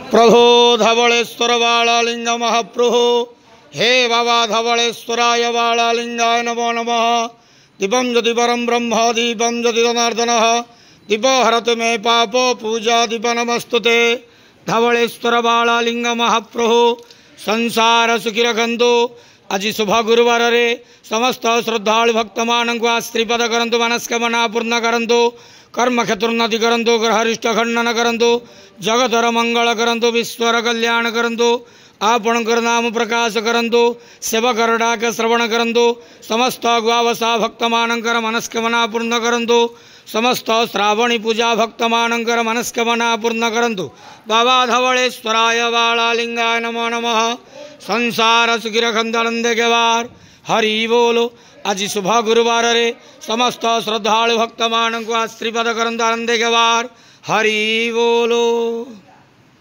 प्रभो धवलेश्वर बालालिंग महाप्रभो हे बाबा धवलेश्वराय बालालिंगाय नमो नमः। दीपं ज्योति परं ब्रह्म दीपं ज्योति जनार्दनः दीपो हरतु मे पापो पूजा दीप नमस्तुते। धवलेश्वर बालालिंग महाप्रभु संसार सुखी रखंतु। आज शुभ गुरुवार रे समस्त श्रद्धालु भक्त मानक श्रीपद करंतु मनस्कामना पूर्ण करंतु कर्म क्षेत्रोन्नति करंतु ग्रहरिष्ट खंडन करंतु जगतर मंगल करंतु विश्वर कल्याण करंतु आपणकर नाम प्रकाश करंतु सेवकर डाक श्रवण करंतु समस्त ग्वावसा भक्त मानकर मनस्कामना पूर्ण करंतु समस्त श्रावणी पूजा भक्त मानकर मनस्कामना पूर्ण करंतु। बाबा धवलेश्वराय बालालिंगाय नमो नमः। संसार सुखी रखंतु आनंद के वार हरि बोलो। आज शुभ गुरुवार रे समस्त श्रद्धालु भक्त मानक श्रीपद करंतु आनंद के वार हरि बोलो।